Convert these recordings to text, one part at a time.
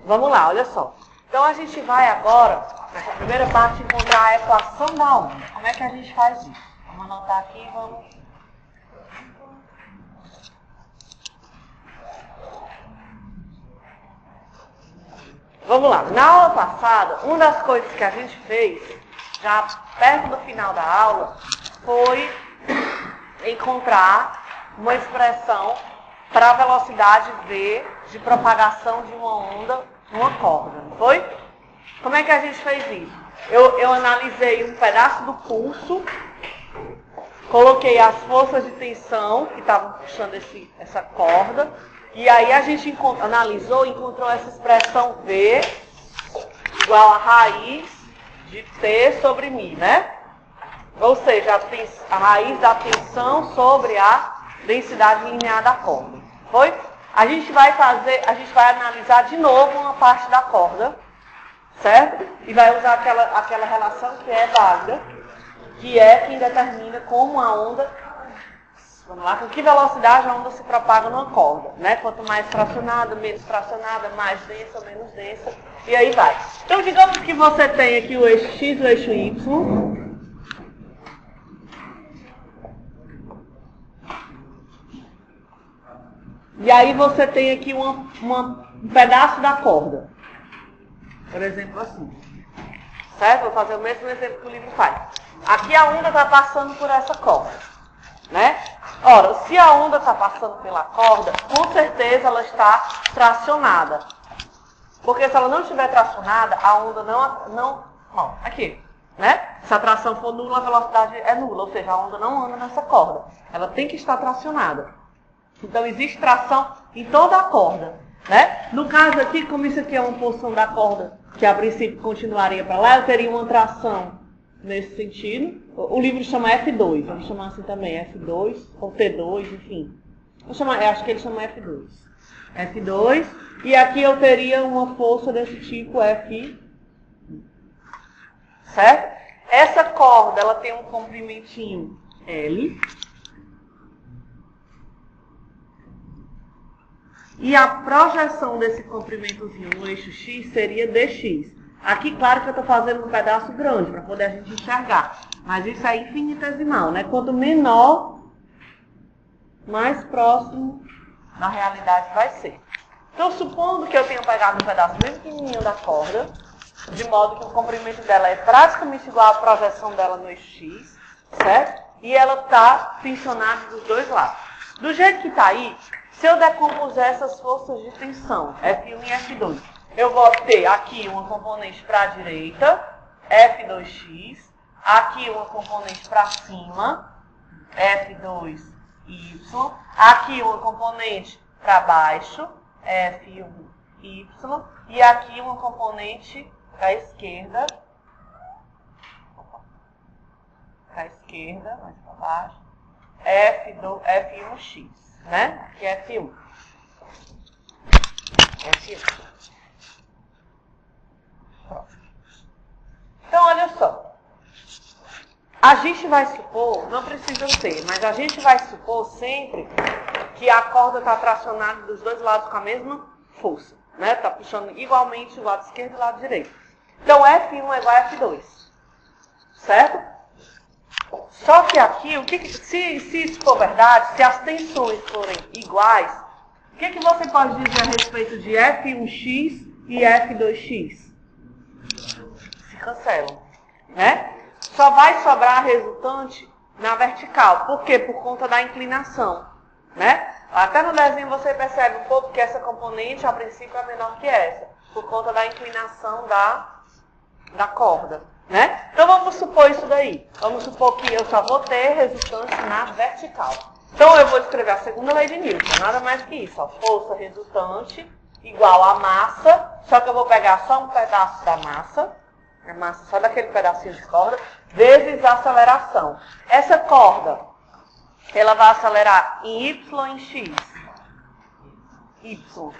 Vamos lá, olha só. Então a gente vai agora, nessa primeira parte, encontrar a equação da onda. Como é que a gente faz isso? Vamos anotar aqui e vamos... Vamos lá. Na aula passada, uma das coisas que a gente fez, já perto do final da aula, foi encontrar uma expressão para a velocidade v de propagação de uma onda numa corda, não foi? Como é que a gente fez isso? Eu analisei um pedaço do pulso, coloquei as forças de tensão que estavam puxando essa corda, e aí a gente analisou e encontrou essa expressão V igual a raiz de T sobre μ, né? Ou seja, a raiz da tensão sobre a densidade linear da corda. Foi? A gente vai analisar de novo uma parte da corda, certo? E vai usar aquela relação que é válida, que é quem determina como a onda, vamos lá, com que velocidade a onda se propaga numa corda, né? Quanto mais fracionada, menos fracionada, mais densa, menos densa, e aí vai. Então, digamos que você tem aqui o eixo X e o eixo Y. E aí você tem aqui um pedaço da corda. Por exemplo, assim. Certo? Vou fazer o mesmo exemplo que o livro faz. Aqui a onda está passando por essa corda, né? Ora, se a onda está passando pela corda, com certeza ela está tracionada. Porque se ela não estiver tracionada, a onda não aqui, né? Se a tração for nula, a velocidade é nula, ou seja, a onda não anda nessa corda. Ela tem que estar tracionada. Então existe tração em toda a corda, né? No caso aqui, como isso aqui é uma porção da corda que a princípio continuaria para lá, eu teria uma tração nesse sentido. O livro chama F2, vamos chamar assim também, F2 ou T2, enfim. Eu acho que ele chama F2. F2, e aqui eu teria uma força desse tipo F, certo? Essa corda, ela tem um comprimentinho L. E a projeção desse comprimentozinho no eixo X seria dx. Aqui, claro que eu estou fazendo um pedaço grande para poder a gente enxergar. Mas isso é infinitesimal, né? Quanto menor, mais próximo da realidade vai ser. Então, supondo que eu tenha pegado um pedaço bem pequenininho da corda, de modo que o comprimento dela é praticamente igual à projeção dela no eixo X, certo? E ela está tensionada dos dois lados. Do jeito que está aí, se eu decompuser essas forças de tensão, F1 e F2, eu vou ter aqui uma componente para a direita, F2x, aqui uma componente para cima, F2y, aqui uma componente para baixo, F1y, e aqui uma componente para a esquerda, mais para baixo, F1x. Né? Que é F1. F1. Pronto. Então, olha só. A gente vai supor, não precisa ser, mas a gente vai supor sempre que a corda está tracionada dos dois lados com a mesma força. Né? Está puxando igualmente o lado esquerdo e o lado direito. Então, F1 é igual a F2. Certo? Só que aqui, se isso for verdade, se as tensões forem iguais, o que você pode dizer a respeito de F1x e F2x? Se cancelam, né? Só vai sobrar a resultante na vertical. Por quê? Por conta da inclinação, né? Até no desenho você percebe um pouco que essa componente, a princípio, é menor que essa, por conta da inclinação da corda. Né? Então vamos supor isso daí. Vamos supor que eu só vou ter resultante na vertical. Então eu vou escrever a segunda lei de Newton. Nada mais que isso. Ó. Força resultante igual a massa. Só que eu vou pegar só um pedaço da massa. A massa só daquele pedacinho de corda. Vezes a aceleração. Essa corda, ela vai acelerar em Y e em X. Y.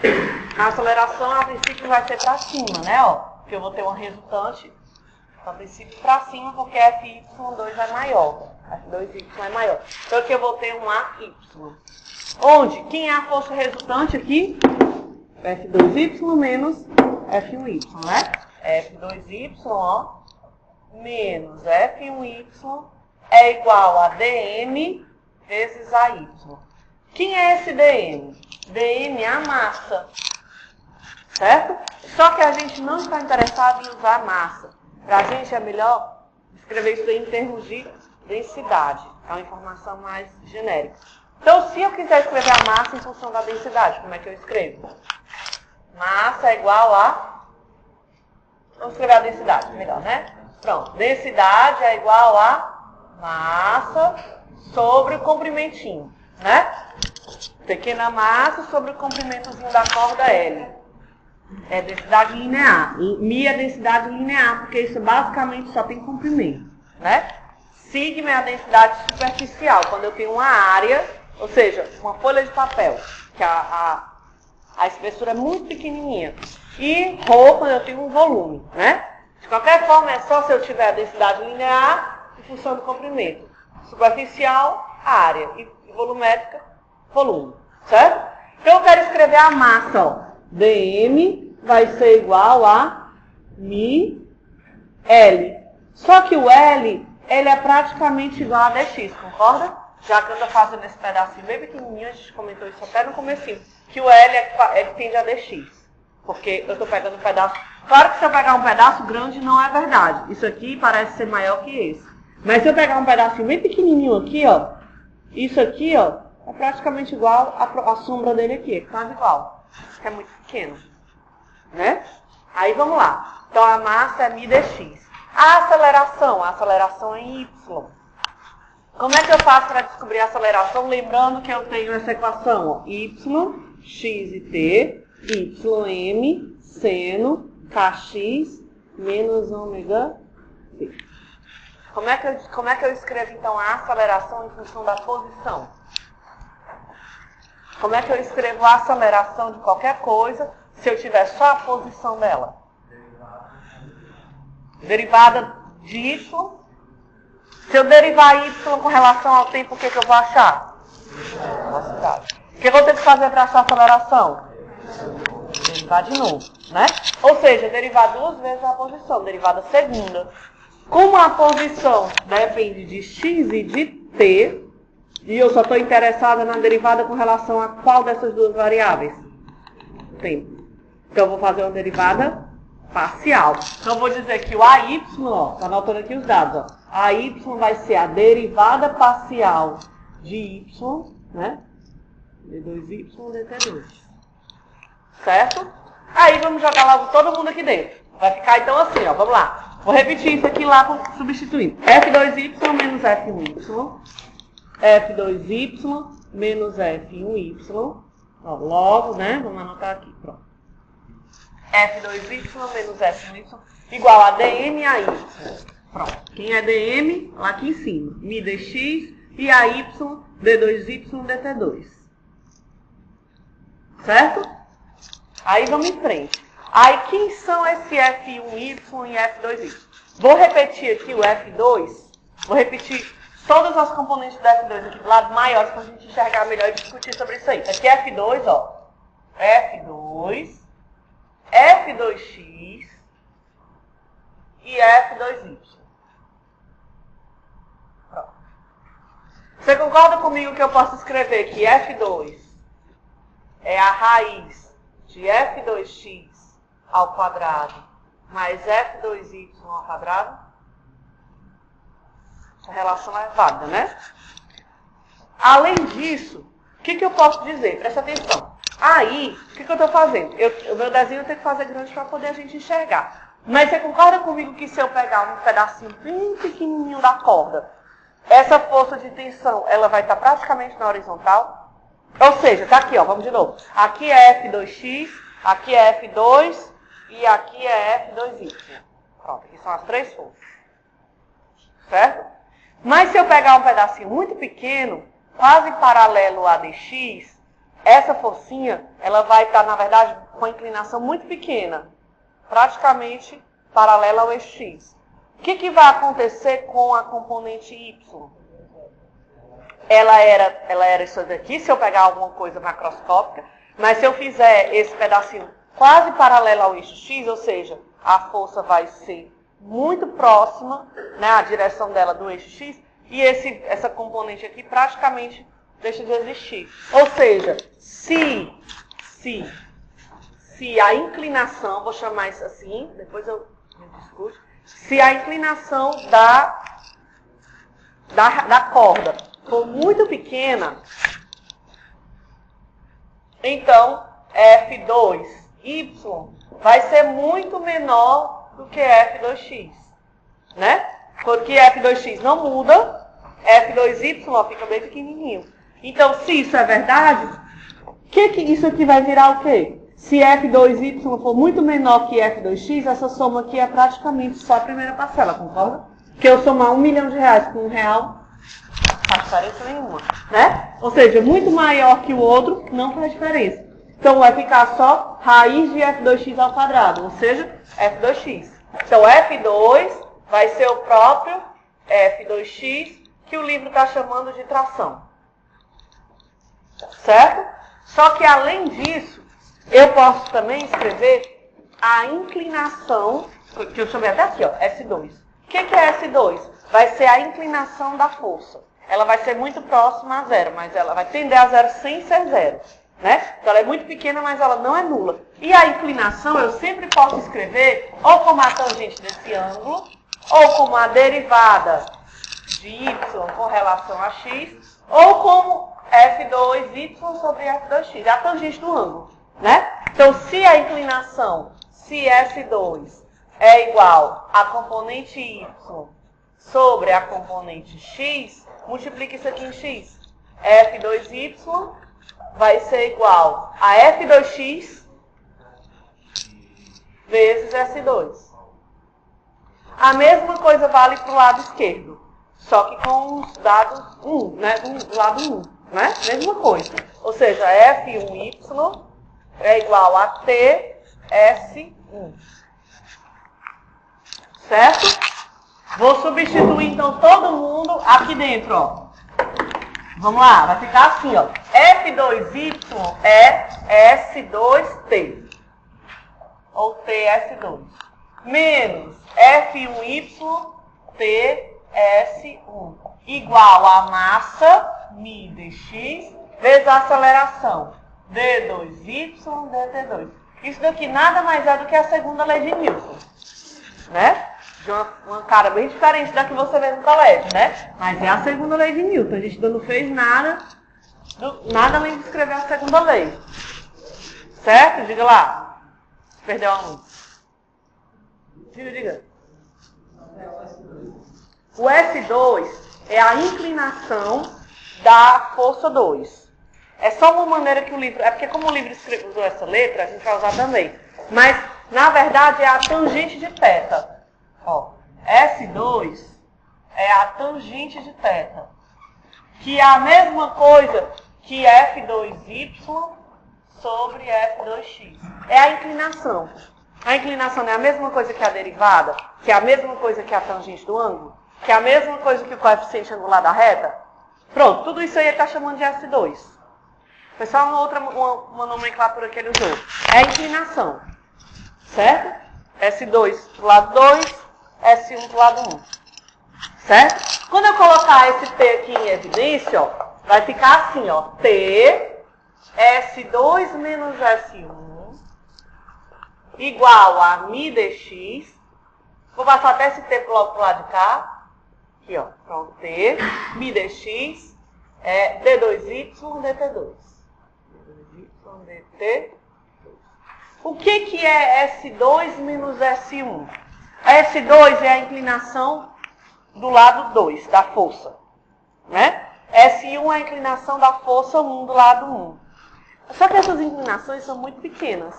A aceleração, a princípio, vai ser para cima, né? Ó, porque eu vou ter uma resultante a princípio para cima, porque FY2 é maior. F2Y é maior. Então aqui eu vou ter um AY. Onde? Quem é a força resultante aqui? F2Y menos F1Y, né? F2Y, ó, menos F1Y é igual a dm vezes AY. Quem é esse dm? dm é a massa, certo? Só que a gente não está interessado em usar massa. Para a gente é melhor escrever isso aí em termos de densidade. É uma informação mais genérica. Então, se eu quiser escrever a massa em função da densidade, como é que eu escrevo? Massa é igual a... Vamos escrever a densidade, melhor, né? Pronto. Densidade é igual a massa sobre o comprimentinho, né? Pequena massa sobre o comprimentozinho da corda L. É densidade linear. Mi é densidade linear, porque isso basicamente só tem comprimento, né? Sigma é a densidade superficial, quando eu tenho uma área, ou seja, uma folha de papel, que a espessura é muito pequenininha. E ρ, quando eu tenho um volume, né? De qualquer forma, é só se eu tiver a densidade linear em função do comprimento. Superficial, área. E volumétrica, volume. Certo? Então, eu quero escrever a massa, ó. dm vai ser igual a μ L. Só que o L, ele é praticamente igual a dx, concorda? Já que eu estou fazendo esse pedacinho bem pequenininho, a gente comentou isso até no comecinho, que o L ele tende a dx. Porque eu estou pegando um pedaço... Claro que se eu pegar um pedaço grande, não é verdade. Isso aqui parece ser maior que esse. Mas se eu pegar um pedacinho bem pequenininho aqui, ó, isso aqui, ó, é praticamente igual a sombra dele aqui, quase igual. Que é muito pequeno, né? Aí vamos lá. Então a massa é μ dx. A aceleração é em y. Como é que eu faço para descobrir a aceleração? Lembrando que eu tenho essa equação, ó, y, x e t, ym, seno, kx, menos ômega t. Como é que eu escrevo, então, a aceleração em função da posição? Como é que eu escrevo a aceleração de qualquer coisa se eu tiver só a posição dela? Derivada de y. Se eu derivar y com relação ao tempo, o que eu vou achar? Velocidade. O que eu vou ter que fazer para achar a aceleração? Derivar de novo, né? Ou seja, derivar duas vezes a posição, derivada segunda. Como a posição depende de x e de t, e eu só estou interessada na derivada com relação a qual dessas duas variáveis? Tempo. Então, eu vou fazer uma derivada parcial. Então, eu vou dizer que o AY, ó, estou anotando aqui os dados, ó. AY vai ser a derivada parcial de y, né? D2y, dt2. Certo? Aí, vamos jogar logo todo mundo aqui dentro. Vai ficar, então, assim, ó. Vamos lá. Vou repetir isso aqui lá, substituindo. F2y menos F1y. F2y menos F1y. Ó, logo, né? Vamos anotar aqui, pronto. F2y menos F1y igual a dm a y. Pronto. Quem é dm? Lá aqui em cima. Mi dx e a y, d2y, dt2. Certo? Aí vamos em frente. Aí quem são esse F1y e F2y? Vou repetir aqui o F2. Vou repetir todas as componentes do F2 aqui do lado maiores para a gente enxergar melhor e discutir sobre isso aí. Aqui é F2, ó. F2, F2x e F2y. Pronto. Você concorda comigo que eu posso escrever que F2 é a raiz de F2x ao quadrado mais F2y ao quadrado? A relação é válida, né? Além disso, o que eu posso dizer? Presta atenção. Aí, o que eu estou fazendo? O meu desenho eu tenho que fazer grande para poder a gente enxergar. Mas você concorda comigo que se eu pegar um pedacinho bem pequenininho da corda, essa força de tensão, ela vai estar praticamente na horizontal? Ou seja, tá aqui, ó, vamos de novo. Aqui é F2x, aqui é F2 e aqui é F2y. Pronto, aqui são as três forças. Certo? Mas se eu pegar um pedacinho muito pequeno, quase paralelo a dx, essa forcinha, ela vai estar, na verdade, com a inclinação muito pequena, praticamente paralela ao eixo x. O que vai acontecer com a componente y? Ela era isso daqui, se eu pegar alguma coisa macroscópica. Mas se eu fizer esse pedacinho quase paralelo ao eixo X, ou seja, a força vai ser muito próxima, né, a direção dela do eixo X, e essa componente aqui praticamente deixa de existir. Ou seja, se a inclinação, vou chamar isso assim, depois eu discuto, se a inclinação da corda for muito pequena, então F2Y vai ser muito menor do que F2X, né? Porque F2X não muda, F2Y fica bem pequenininho. Então, se isso é verdade, isso aqui vai virar o quê? Se F2Y for muito menor que F2X, essa soma aqui é praticamente só a primeira parcela, concorda? Porque eu somar R$1 milhão com R$1, não faz diferença nenhuma, né? Ou seja, muito maior que o outro, não faz diferença. Então, vai ficar só raiz de F2x ao quadrado, ou seja, F2x. Então, F2 vai ser o próprio F2x, que o livro está chamando de tração. Certo? Só que, além disso, eu posso também escrever a inclinação, que eu chamei até aqui, ó, S2. O que é S2? Vai ser a inclinação da força. Ela vai ser muito próxima a zero, mas ela vai tender a zero sem ser zero. Né? Então ela é muito pequena, mas ela não é nula. E a inclinação eu sempre posso escrever ou como a tangente desse ângulo, ou como a derivada de y com relação a x, ou como f2y sobre f2x, é a tangente do ângulo. Né? Então se a inclinação, se S2 é igual a componente y sobre a componente x, multiplica isso aqui em x. F2y vai ser igual a F2x vezes S2. A mesma coisa vale para o lado esquerdo, só que com os dados 1, né? Do lado 1, né? Mesma coisa. Ou seja, F1y é igual a TS1. Certo? Vou substituir, então, todo mundo aqui dentro, ó. Vamos lá, vai ficar assim, ó. F2y é S2T. Ou TS2. Menos F1y TS1. Igual a massa, μ dx, vezes a aceleração, d2y dt2. Isso daqui nada mais é do que a segunda lei de Newton. Né? De uma cara bem diferente da que você vê no colégio, né? Mas é a segunda lei de Newton. A gente não fez nada além de escrever a segunda lei. Certo? Diga lá. Perdeu a luz. Diga. O S2 é a inclinação da força 2. É só uma maneira que o livro... É porque como o livro usou essa letra, a gente vai usar também. Mas, na verdade, é a tangente de θ. Ó, S2 é a tangente de θ, que é a mesma coisa que F2y sobre F2x. É a inclinação. A inclinação é a mesma coisa que a derivada, que é a mesma coisa que a tangente do ângulo, que é a mesma coisa que o coeficiente angular da reta. Pronto, tudo isso aí ele está chamando de S2. Foi só uma nomenclatura que ele usou. É a inclinação. Certo? S2 pro lado 2. S1 pro lado 1. Certo? Quando eu colocar esse T aqui em evidência, ó, vai ficar assim, ó. T, S2 menos S1, igual a μ dx. Vou passar até esse T logo pro lado de cá. Aqui, ó. Pronto, T, μ dx, é d2y dt2. D2y dt2. O que é S2 menos S1? A S2 é a inclinação do lado 2, da força. Né? S1 é a inclinação da força 1 do lado 1. Só que essas inclinações são muito pequenas.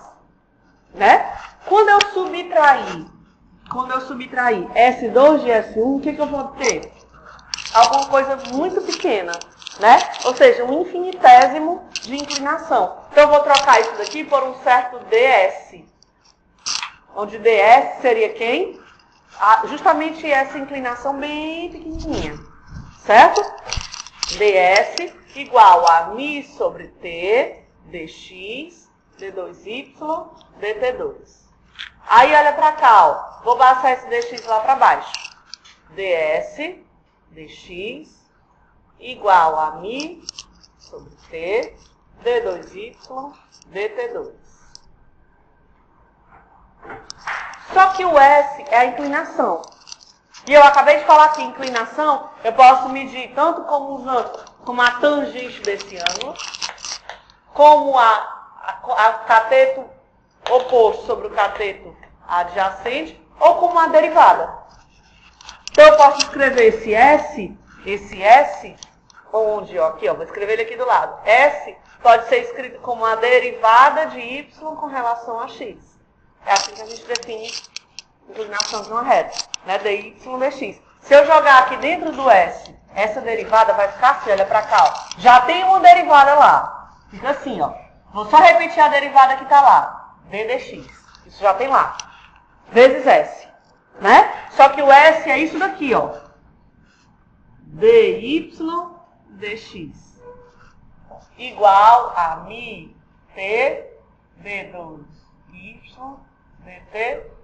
Né? Quando eu subtrair S2 de S1, o que eu vou ter? Alguma coisa muito pequena. Né? Ou seja, um infinitésimo de inclinação. Então eu vou trocar isso daqui por um certo ds. Onde ds seria quem? Justamente essa inclinação bem pequenininha. Certo? ds igual a μ sobre t dx, d2y, dt2. Aí, olha pra cá, ó. Vou passar esse dx lá pra baixo. ds, dx, igual a mi sobre t, d2y, dt2. Só que o S é a inclinação. E eu acabei de falar que inclinação eu posso medir tanto como a tangente desse ângulo, como a cateto oposto sobre o cateto adjacente, ou como a derivada. Então eu posso escrever esse S, onde, ó, aqui, ó, vou escrever ele aqui do lado. S pode ser escrito como a derivada de y com relação a x. É assim que a gente define a inclinação de uma reta, né? dy dx. Se eu jogar aqui dentro do S, essa derivada vai ficar assim, olha pra cá, ó. Já tem uma derivada lá. Fica assim, ó. Vou só repetir a derivada que tá lá. d dx. Isso já tem lá. Vezes S, né? Só que o S é isso daqui, ó. dy dx. Igual a mi t d2y dt.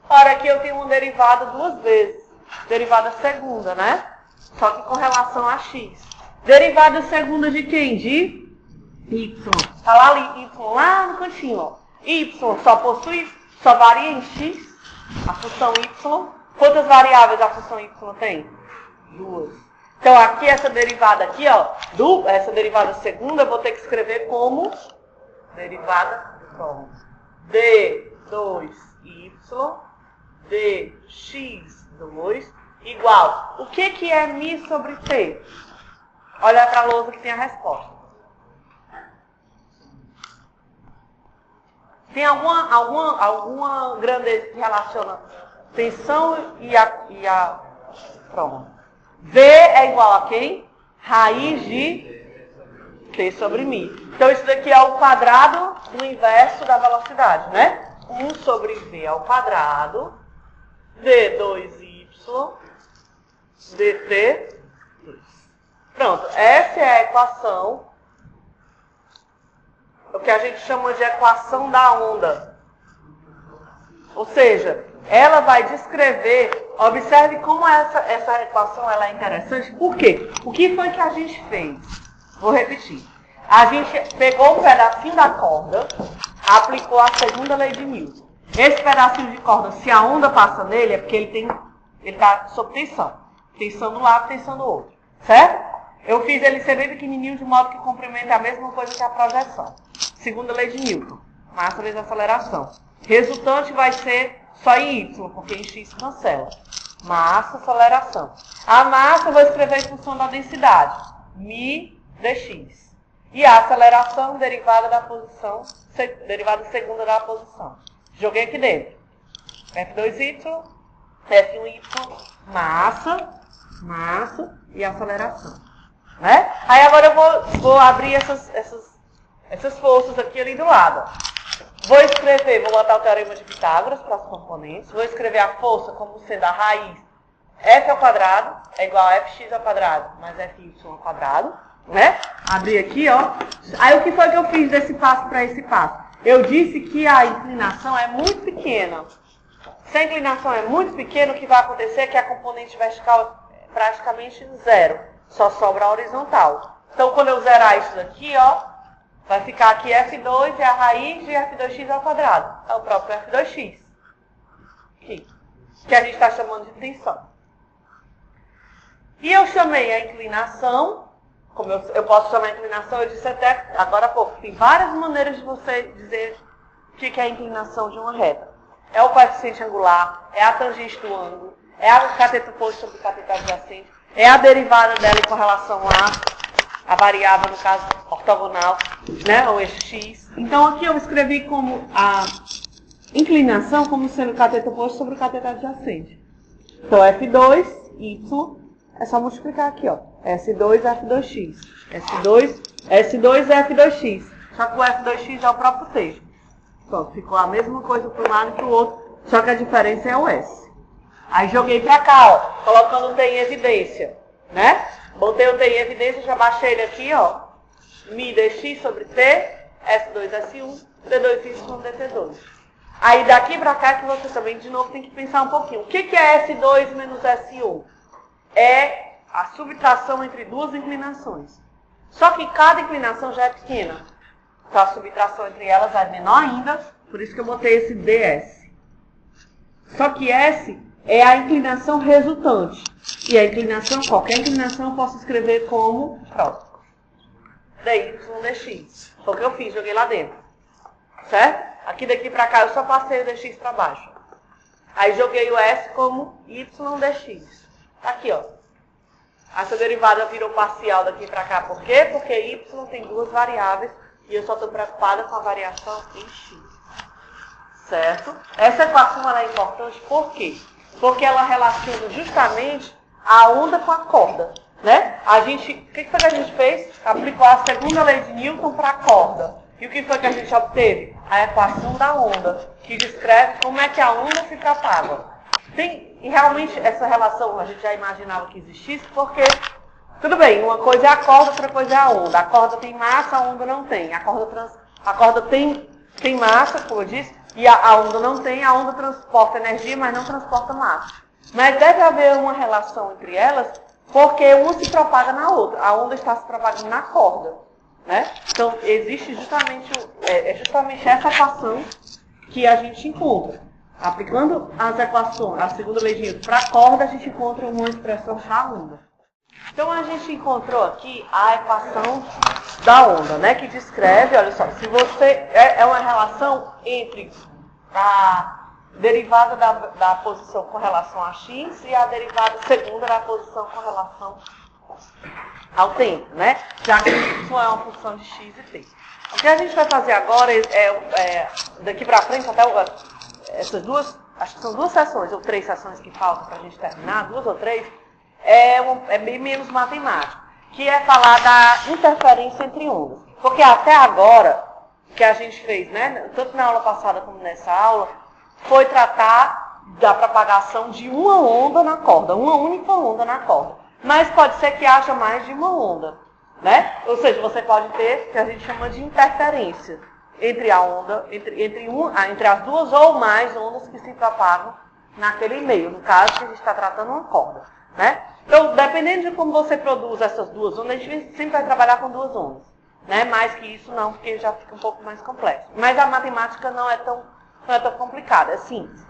Ora, aqui eu tenho uma derivada duas vezes. Derivada segunda, né? Só que com relação a x. Derivada segunda de quem? De y. Tá lá ali, y lá no cantinho, ó. Y só varia em x. A função y. Quantas variáveis a função y tem? Duas. Então, aqui, essa derivada aqui, ó. Essa derivada segunda, eu vou ter que escrever como derivada d2y dx2 igual. O que é mi sobre t? Olha para a lousa que tem a resposta. Tem alguma grandeza que relaciona tensão e a pronto. V é igual a quem? Raiz de t sobre mi. Então, isso daqui é o quadrado do inverso da velocidade, né? 1 sobre v ao quadrado, d2y, dt. Pronto, essa é a equação, o que a gente chama de equação da onda. Ou seja, ela vai descrever, observe como essa equação ela é interessante. Por quê? O que foi que a gente fez? Vou repetir. A gente pegou um pedacinho da corda, aplicou a segunda lei de Newton. Esse pedacinho de corda, se a onda passa nele, é porque ele está sob tensão. Tensão de um lado, tensão do outro. Certo? Eu fiz ele ser bem pequenininho, de modo que o comprimento é a mesma coisa que a projeção. Segunda lei de Newton. Massa vezes aceleração. Resultante vai ser só em y, porque em x cancela. Massa, aceleração. A massa eu vou escrever em função da densidade. Mi dx. E a aceleração derivada derivada segunda da posição. Joguei aqui dentro. F2y, F1y, massa e aceleração. Né? Aí agora eu vou abrir essas forças aqui ali do lado. Vou botar o teorema de Pitágoras para as componentes. Vou escrever a força como sendo a raiz f ao quadrado é igual a fx ao quadrado mais fy ao quadrado. Né? Abri aqui, ó. Aí o que foi que eu fiz desse passo para esse passo? Eu disse que a inclinação é muito pequena. Se a inclinação é muito pequena, o que vai acontecer é que a componente vertical é praticamente zero. Só sobra a horizontal. Então, quando eu zerar isso daqui, ó, vai ficar aqui F2 é a raiz de F2x ao quadrado. É o próprio F2x. Aqui. Que a gente está chamando de tensão. E eu chamei a inclinação. Como eu posso chamar a inclinação, eu disse até agora há pouco. Tem várias maneiras de você dizer o que é a inclinação de uma reta. É o coeficiente angular, é a tangente do ângulo, é a cateto oposto sobre o cateto adjacente, é a derivada dela com relação a variável, no caso, ortogonal, né, ou eixo x. Então, aqui eu escrevi como a inclinação como sendo o cateto oposto sobre o cateto adjacente. Então, F2, y, é só multiplicar aqui, ó. S2, F2x. S2, F2x. Só que o F2x é o próprio texto. Pronto, ficou a mesma coisa para um lado e para o outro, só que a diferença é o S. Aí joguei para cá, ó, colocando o T em evidência, né? Botei o T em evidência, já baixei ele aqui, ó. mi dx sobre t, S2S1, D2Y, DT2. Aí daqui para cá que você também, de novo, tem que pensar um pouquinho. O que é S2 menos S1? É a subtração entre duas inclinações. Só que cada inclinação já é pequena. Então a subtração entre elas é menor ainda, por isso que eu botei esse ds. Só que S é a inclinação resultante. E a inclinação, qualquer inclinação, eu posso escrever como dy dx. Foi o que eu fiz, joguei lá dentro. Certo? Aqui daqui para cá eu só passei o dx para baixo. Aí joguei o S como y dx. Tá aqui, ó. Essa derivada virou parcial daqui para cá. Por quê? Porque y tem duas variáveis e eu só estou preocupada com a variação em x. Certo? Essa equação ela é importante por quê? Porque ela relaciona justamente a onda com a corda. Né? O que foi que a gente fez? Aplicou a segunda lei de Newton para a corda. E o que foi que a gente obteve? A equação da onda, que descreve como é que a onda se propaga. E realmente essa relação a gente já imaginava que existisse, porque, tudo bem, uma coisa é a corda, outra coisa é a onda. A corda tem massa, a onda não tem. A corda tem massa, como eu disse, e a onda não tem. A onda transporta energia, mas não transporta massa. Mas deve haver uma relação entre elas, porque uma se propaga na outra. A onda está se propagando na corda. Né? Então, existe justamente essa equação que a gente encontra. Aplicando as equações, a segunda lei de Newton para a corda, a gente encontra uma expressão para a onda. Então, a gente encontrou aqui a equação da onda, né? Que descreve, olha só, se você é uma relação entre a derivada da posição com relação a x e a derivada segunda da posição com relação ao tempo, né? Já que y é uma função de x e t. O que a gente vai fazer agora daqui para frente, até essas duas, acho que são 2 sessões, ou 3 sessões que faltam para a gente terminar, 2 ou 3, é bem menos matemático, que é falar da interferência entre ondas. Porque até agora, o que a gente fez, né, tanto na aula passada como nessa aula, foi tratar da propagação de uma onda na corda, uma única onda na corda. Mas pode ser que haja mais de uma onda, né? Ou seja, você pode ter o que a gente chama de interferência entre a onda, entre as duas ou mais ondas que se propagam naquele meio. No caso, que a gente está tratando uma corda, né? Então, dependendo de como você produz essas duas ondas, a gente sempre vai trabalhar com 2 ondas, né? Mais que isso não, porque já fica um pouco mais complexo. Mas a matemática não é tão complicada, é simples.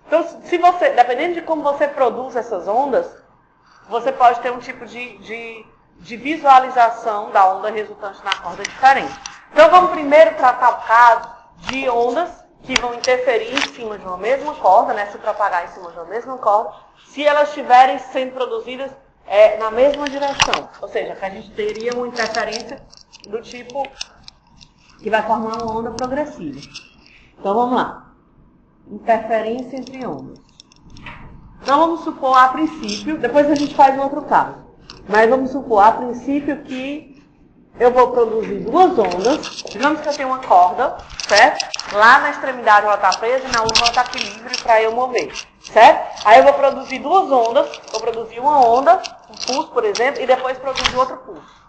Então, dependendo de como você produz essas ondas, você pode ter um tipo de visualização da onda resultante na corda diferente. Então, vamos primeiro tratar o caso de ondas que vão interferir em cima de uma mesma corda, né, se propagar em cima de uma mesma corda, se elas estiverem sendo produzidas na mesma direção. Ou seja, que a gente teria uma interferência do tipo que vai formar uma onda progressiva. Então, vamos lá. Interferência entre ondas. Então, vamos supor a princípio, depois a gente faz um outro caso, mas vamos supor a princípio que eu vou produzir 2 ondas. Digamos que eu tenho uma corda, certo? Lá na extremidade ela está presa e na outra ela está aqui livre para eu mover, certo? Aí eu vou produzir 2 ondas, vou produzir uma onda, um pulso, por exemplo, e depois produzir outro pulso.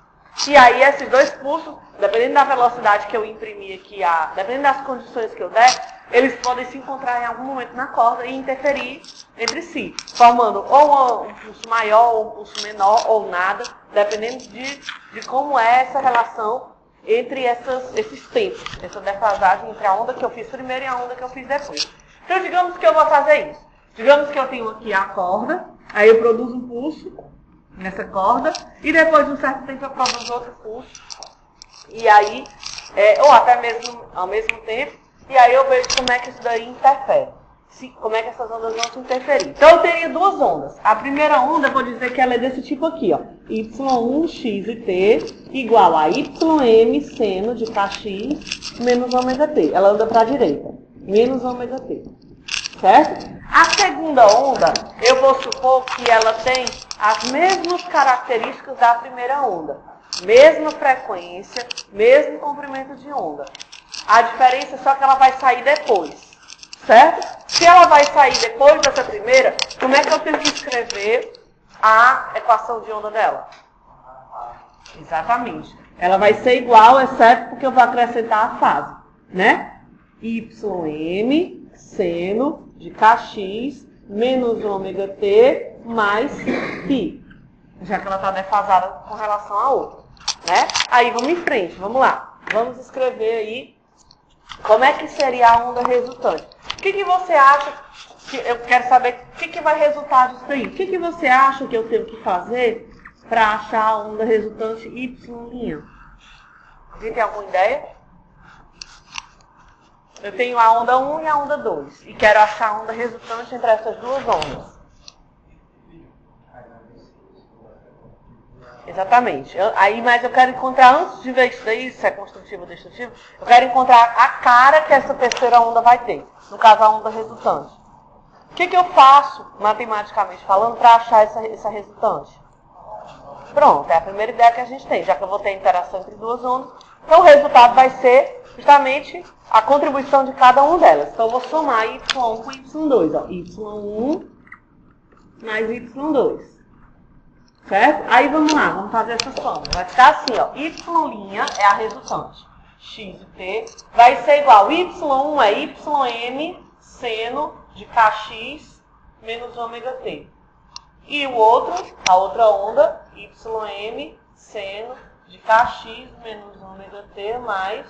E aí esses 2 pulsos, dependendo da velocidade que eu imprimir aqui, dependendo das condições que eu der, eles podem se encontrar em algum momento na corda e interferir entre si, formando ou um pulso maior, ou um pulso menor, ou nada, dependendo de como é essa relação entre esses tempos, essa defasagem entre a onda que eu fiz primeiro e a onda que eu fiz depois. Então, digamos que eu vou fazer isso. Digamos que eu tenho aqui a corda, aí eu produzo um pulso nessa corda, e depois de um certo tempo eu produzo outro pulso, e aí, ou até mesmo ao mesmo tempo, e aí eu vejo como é que isso daí interfere, como é que essas ondas vão se interferir. Então eu teria 2 ondas. A primeira onda, eu vou dizer que ela é desse tipo aqui, ó, y1 x e t igual a ym seno de kx menos ômega t. Ela anda para a direita, menos ômega t. Certo? A segunda onda, eu vou supor que ela tem as mesmas características da primeira onda. Mesma frequência, mesmo comprimento de onda. A diferença é só que ela vai sair depois. Certo? Se ela vai sair depois dessa primeira, como é que eu tenho que escrever a equação de onda dela? Exatamente. Ela vai ser igual, exceto porque eu vou acrescentar a fase, né? YM seno de kx menos ômega t mais π. Já que ela está defasada com relação à outra, né? Aí vamos em frente, vamos lá. Vamos escrever aí como é que seria a onda resultante. O que você acha, que eu quero saber o que vai resultar disso aí. O que você acha que eu tenho que fazer para achar a onda resultante Y'? Alguém tem alguma ideia? Eu tenho a onda 1 e a onda 2. E quero achar a onda resultante entre essas duas ondas. Exatamente. Mas eu quero encontrar, antes de ver isso daí, se é construtivo ou destrutivo, eu quero encontrar a cara que essa terceira onda vai ter. No caso, a onda resultante. O que eu faço, matematicamente falando, para achar essa resultante? Pronto, é a primeira ideia que a gente tem, já que eu vou ter interação entre duas ondas. Então, o resultado vai ser justamente a contribuição de cada uma delas. Então, eu vou somar Y1 com Y2. Ó. Y1 mais Y2. Certo? Aí, vamos lá, vamos fazer essa soma. Vai ficar assim, ó. Y' é a resultante. X e T vai ser igual. Y1 é YM seno de kx menos ômega t. E o outro, a outra onda, YM seno de kx menos ômega t mais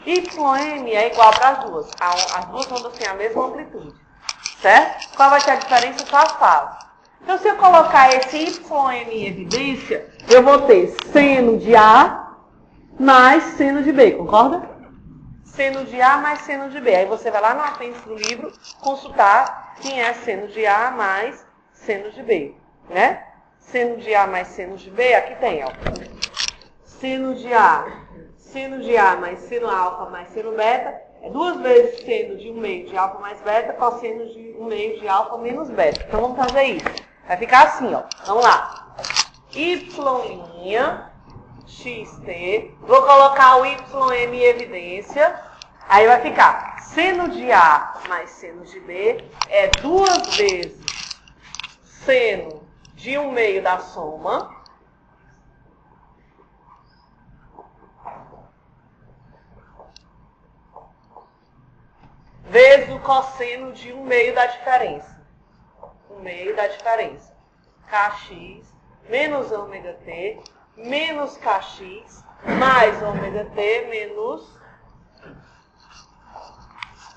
YM é igual para as duas. As duas ondas têm a mesma amplitude. Certo? Qual vai ser a diferença? Só a fase. Então, se eu colocar esse YM em evidência, eu vou ter seno de A mais seno de B, concorda? Seno de A mais seno de B. Aí você vai lá no apêndice do livro consultar quem é seno de A mais seno de B, né? Seno de A mais seno de B, aqui tem, ó. Seno de A mais seno alfa mais seno beta é 2 vezes seno de 1 meio de alfa mais beta, cosseno de 1 meio de alfa menos beta. Então, vamos fazer isso. Vai ficar assim, ó. Vamos lá. Y' xt. Vou colocar o YM em evidência. Aí vai ficar seno de A mais seno de B é 2 vezes seno de 1 meio da soma. Vezes o cosseno de 1 meio da diferença. 1 meio da diferença. Kx menos ômega t menos Kx mais ômega t menos...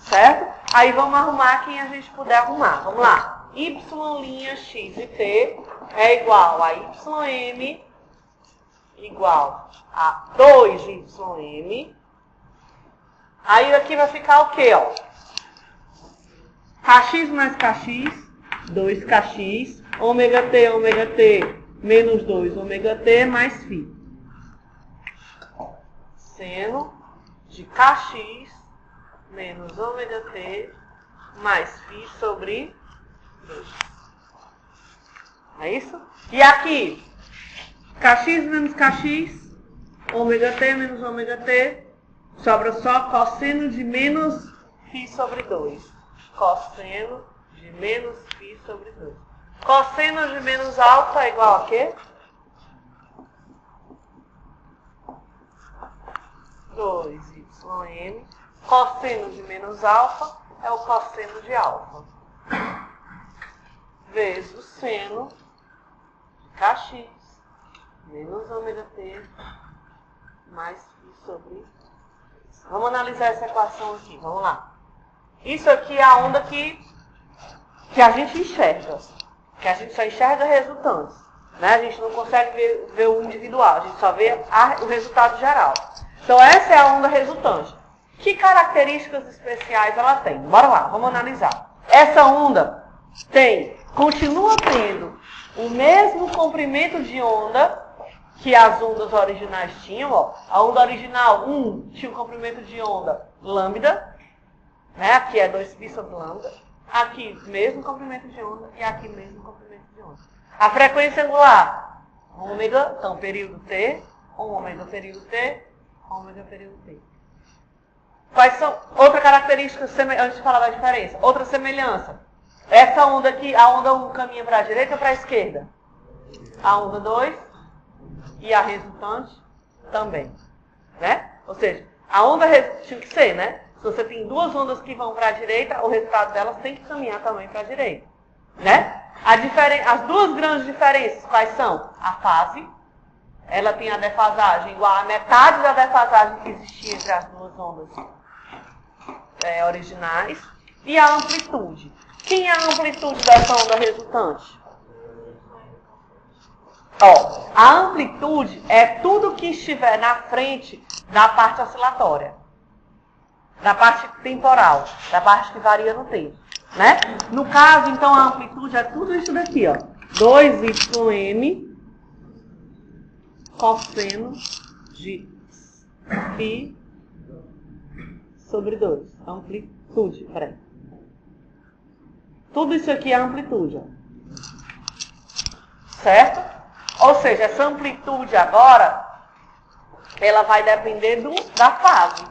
Certo? Aí vamos arrumar quem a gente puder arrumar. Vamos lá. Y' x e t é igual a YM igual a 2YM. Aí aqui vai ficar o quê, ó? Kx mais Kx, 2Kx, ômega t, menos 2 ômega t mais φ. Seno de Kx menos ômega t mais φ sobre 2. É isso? E aqui, Kx menos Kx, ômega t menos ômega t, sobra só cosseno de menos φ sobre 2. Cosseno de menos φ sobre 2. Cosseno de menos alfa é igual a quê? 2YM. Cosseno de menos alfa é o cosseno de alfa. Vezes o seno de Kx menos ômega t mais φ sobre 2. Vamos analisar essa equação aqui, vamos lá. Isso aqui é a onda que a gente enxerga. Que a gente só enxerga resultantes. Né? A gente não consegue ver o individual, a gente só vê o resultado geral. Então essa é a onda resultante. Que características especiais ela tem? Bora lá, vamos analisar. Essa onda continua tendo o mesmo comprimento de onda que as ondas originais tinham. Ó. A onda original 1 tinha um comprimento de onda lambda. Né? Aqui é 2π sobre lambda. Aqui, mesmo comprimento de onda. E aqui, mesmo comprimento de onda. A frequência angular, ômega, então, período T. Ômega, período T. Ômega, período T. Quais são outra característica, antes de falar da diferença? Outra semelhança. Essa onda aqui, a onda 1 caminha para a direita ou para a esquerda? A onda 2 e a resultante também. Né? Ou seja, a onda tinha que ser, né? Se você tem duas ondas que vão para a direita, o resultado delas tem que caminhar também para a direita. Né? As duas grandes diferenças, quais são? A fase, ela tem a defasagem igual a metade da defasagem que existia entre as duas ondas originais, e a amplitude. Quem é a amplitude dessa onda resultante? Ó, a amplitude é tudo que estiver na frente da parte oscilatória, da parte temporal, da parte que varia no tempo. Né? No caso, então, a amplitude é tudo isso daqui, ó. 2ym cosseno de π sobre 2. Amplitude, peraí. Tudo isso aqui é amplitude, ó. Certo? Ou seja, essa amplitude agora, ela vai depender da fase.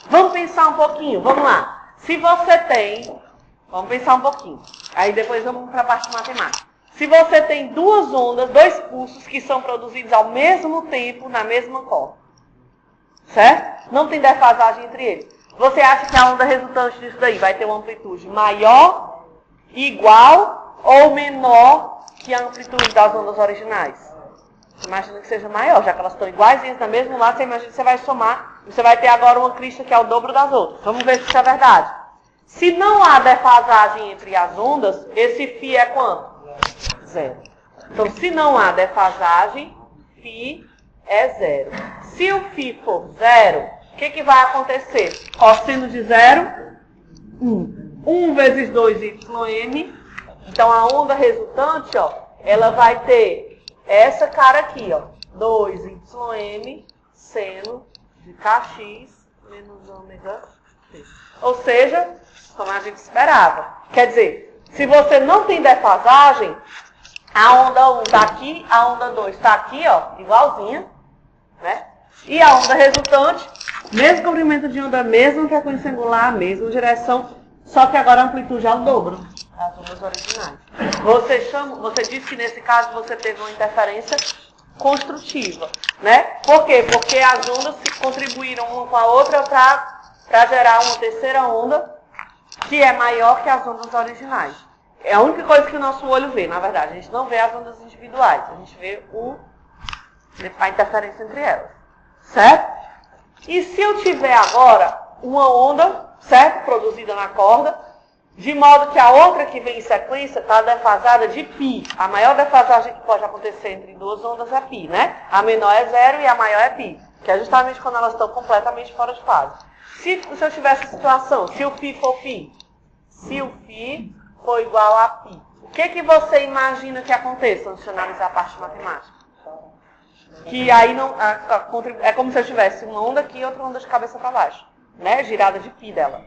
Vamos pensar um pouquinho, vamos lá. Se você tem... Vamos pensar um pouquinho. Aí depois vamos para a parte matemática. Se você tem duas ondas, dois pulsos que são produzidos ao mesmo tempo na mesma corda, certo? Não tem defasagem entre eles. Você acha que a onda resultante disso daí vai ter uma amplitude maior, igual ou menor que a amplitude das ondas originais? Você imagina que seja maior, já que elas estão iguais na mesmo lado, você imagina que você vai somar, você vai ter agora uma crista que é o dobro das outras. Vamos ver se isso é verdade. Se não há defasagem entre as ondas, esse φ é quanto? Zero. Então, se não há defasagem, φ é zero. Se o φ for zero, o que vai acontecer? Cosseno de zero, 1. 1 vezes 2ym. Então, a onda resultante, ó, ela vai ter essa cara aqui, ó. 2ym seno de kx menos ômega t. Ou seja, como a gente esperava. Quer dizer, se você não tem defasagem, a onda 1 está aqui, a onda 2 está aqui, ó, igualzinha, né? E a onda resultante, mesmo comprimento de onda, mesma frequência angular, mesma direção, só que agora a amplitude é o dobro das ondas originais. Você disse que nesse caso você teve uma interferência construtiva, né? Por quê? Porque as ondas contribuíram uma com a outra para gerar uma terceira onda que é maior que as ondas originais. É a única coisa que o nosso olho vê, na verdade. A gente não vê as ondas individuais, a gente vê a interferência entre elas. Certo? E se eu tiver agora uma onda, certo? Produzida na corda, de modo que a outra que vem em sequência está defasada de π. A maior defasagem que pode acontecer entre duas ondas é π, né? A menor é 0 e a maior é π, que é justamente quando elas estão completamente fora de fase. Se eu tivesse essa situação, se o φ for π, se o φ for igual a π, o que você imagina que aconteça antes de analisar a parte matemática? Que aí não, é como se eu tivesse uma onda aqui e outra onda de cabeça para baixo, né? Girada de π dela.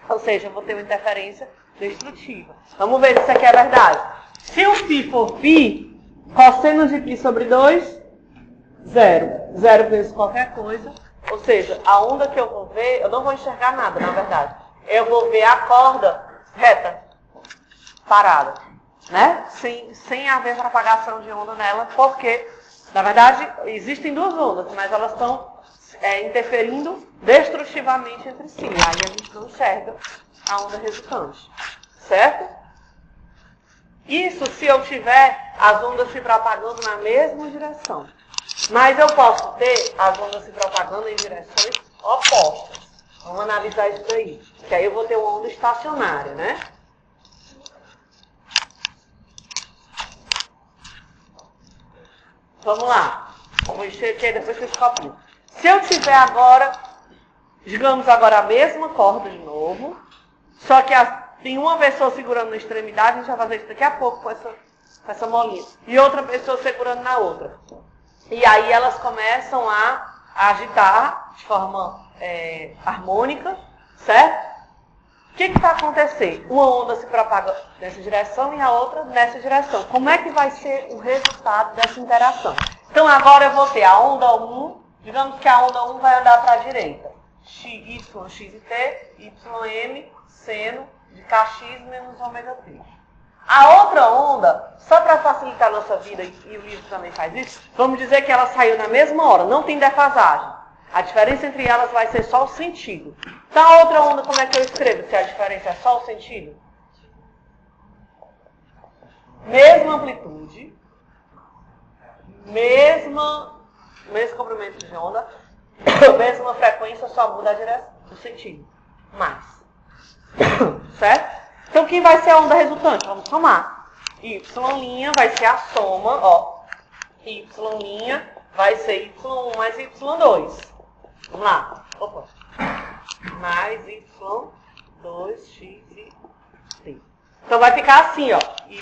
Ou seja, eu vou ter uma interferência destrutiva. Vamos ver se isso aqui é verdade. Se o φ for π, cosseno de π sobre 2, 0. 0 vezes qualquer coisa. Ou seja, a onda que eu vou ver, eu não vou enxergar nada, na verdade. Eu vou ver a corda reta, parada, né? Sem haver propagação de onda nela, porque, na verdade, existem duas ondas, mas elas estão interferindo destrutivamente entre si. Aí a gente não enxerga a onda resultante, certo? Isso se eu tiver as ondas se propagando na mesma direção. Mas eu posso ter as ondas se propagando em direções opostas. Vamos analisar isso daí. Que aí eu vou ter uma onda estacionária, né? Vamos lá. Vou encher aqui depois vocês copiam. Se eu tiver agora, digamos agora a mesma corda de novo, só que tem uma pessoa segurando na extremidade, a gente vai fazer isso daqui a pouco com essa molinha, e outra pessoa segurando na outra. E aí elas começam a agitar de forma harmônica, certo? O que vai acontecer? Uma onda se propaga nessa direção e a outra nessa direção. Como é que vai ser o resultado dessa interação? Então agora eu vou ter a onda 1, digamos que a onda 1 vai andar para a direita. Y, x e t, ym, seno de kx menos ômega t. A outra onda, só para facilitar a nossa vida, e o livro também faz isso, vamos dizer que ela saiu na mesma hora, não tem defasagem. A diferença entre elas vai ser só o sentido. Então a outra onda, como é que eu escrevo se a diferença é só o sentido? Mesma amplitude, mesmo comprimento de onda, mesma frequência, só muda a direção, o sentido. Mais. Certo? Então quem vai ser a onda resultante? Vamos somar. Y' vai ser a soma, ó. Y' vai ser Y1 mais Y2. Vamos lá. Opa. Mais Y2x e t. Então vai ficar assim, ó. Y',